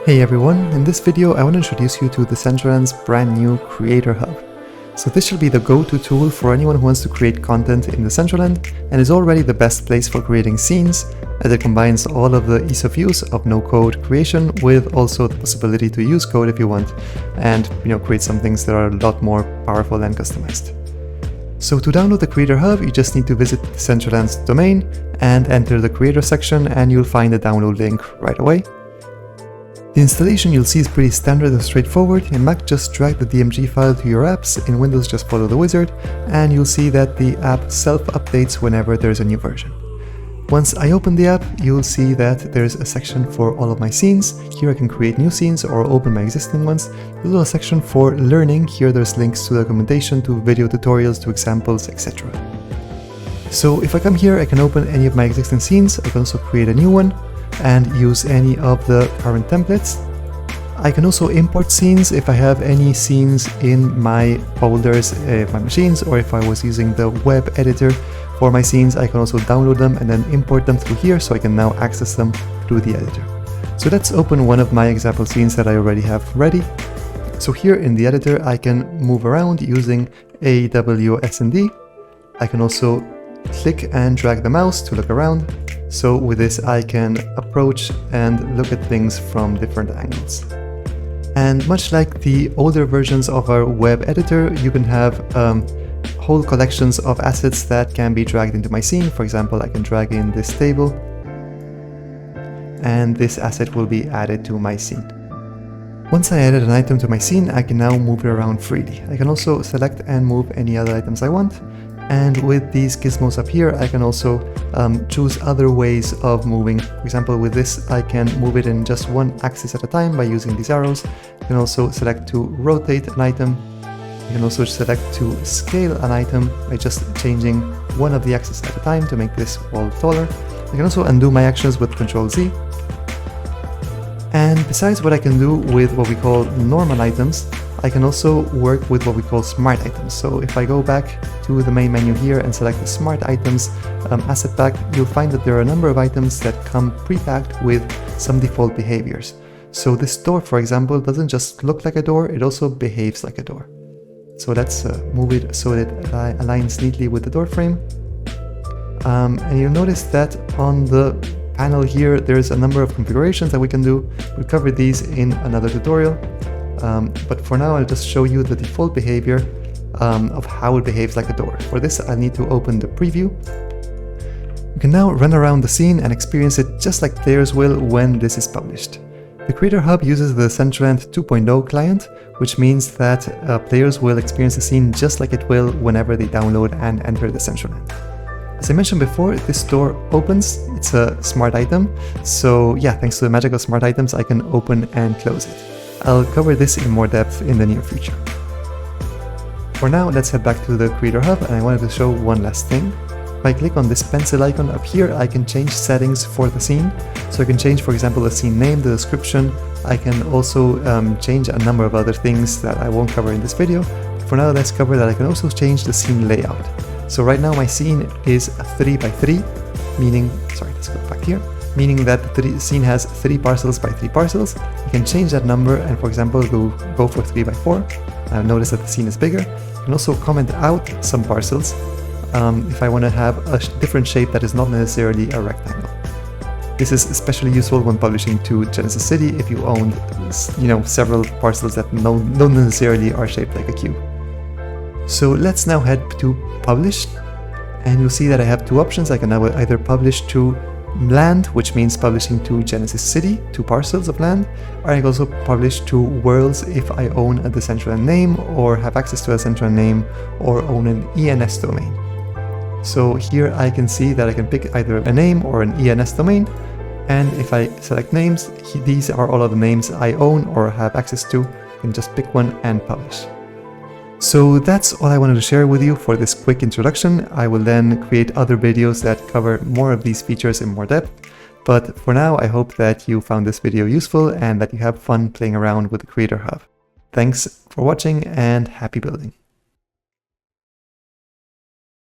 Hey everyone, in this video I want to introduce you to Decentraland's brand new Creator Hub. So this should be the go-to tool for anyone who wants to create content in Decentraland and is already the best place for creating scenes, as it combines all of the ease of use of no-code creation with also the possibility to use code if you want and create some things that are a lot more powerful and customized. So to download the Creator Hub, you just need to visit Decentraland's domain and enter the Creator section, and you'll find the download link right away. The installation you'll see is pretty standard and straightforward. In Mac, just drag the DMG file to your apps. In Windows, just follow the wizard, and you'll see that the app self-updates whenever there's a new version. Once I open the app, you'll see that there's a section for all of my scenes. Here I can create new scenes or open my existing ones. There's a little section for learning. Here there's links to documentation, to video tutorials, to examples, etc. So if I come here, I can open any of my existing scenes. I can also create a new one and use any of the current templates. I can also import scenes if I have any scenes in my folders, my machines, or if I was using the web editor for my scenes, I can also download them and then import them through here, so I can now access them through the editor. So let's open one of my example scenes that I already have ready. So here in the editor, I can move around using AWSD. I can also click and drag the mouse to look around. So with this, I can approach and look at things from different angles. And much like the older versions of our web editor, you can have whole collections of assets that can be dragged into my scene. For example, I can drag in this table, and this asset will be added to my scene. Once I added an item to my scene, I can now move it around freely. I can also select and move any other items I want. And with these gizmos up here, I can also choose other ways of moving. For example, with this, I can move it in just one axis at a time by using these arrows. I can also select to rotate an item. I can also select to scale an item by just changing one of the axes at a time to make this wall taller. I can also undo my actions with Ctrl-Z. And besides what I can do with what we call normal items, I can also work with what we call smart items. So if I go back to the main menu here and select the smart items asset pack, you'll find that there are a number of items that come pre-packed with some default behaviors. So this door, for example, doesn't just look like a door, it also behaves like a door. So let's move it so that it aligns neatly with the door frame. And you'll notice that on the panel here, there's a number of configurations that we can do. We'll cover these in another tutorial. But for now, I'll just show you the default behavior of how it behaves like a door. For this, I need to open the preview. You can now run around the scene and experience it just like players will when this is published. The Creator Hub uses the Decentraland 2.0 client, which means that players will experience the scene just like it will whenever they download and enter Decentraland. As I mentioned before, this door opens. It's a smart item. So yeah, thanks to the magic of smart items, I can open and close it. I'll cover this in more depth in the near future. For now, let's head back to the Creator Hub, and I wanted to show one last thing. If I click on this pencil icon up here, I can change settings for the scene. So I can change, for example, the scene name, the description. I can also change a number of other things that I won't cover in this video. For now, let's cover that I can also change the scene layout. So right now my scene is 3x3, meaning, sorry, let's go back here. Meaning that the scene has 3 parcels by 3 parcels. You can change that number and, for example, go for 3x4. I've noticed that the scene is bigger. You can also comment out some parcels if I want to have a different shape that is not necessarily a rectangle. This is especially useful when publishing to Genesis City if you own, several parcels that don't necessarily are shaped like a cube. So let's now head to publish, and you'll see that I have 2 options. I can now either publish to land, which means publishing to Genesis City, 2 parcels of land, or I can also publish to worlds if I own a Decentraland name or have access to a Decentraland name or own an ENS domain. So here I can see that I can pick either a name or an ENS domain, and if I select names, these are all of the names I own or have access to. I can just pick one and publish. So that's all I wanted to share with you for this quick introduction. I will then create other videos that cover more of these features in more depth. But for now, I hope that you found this video useful and that you have fun playing around with the Creator Hub. Thanks for watching and happy building.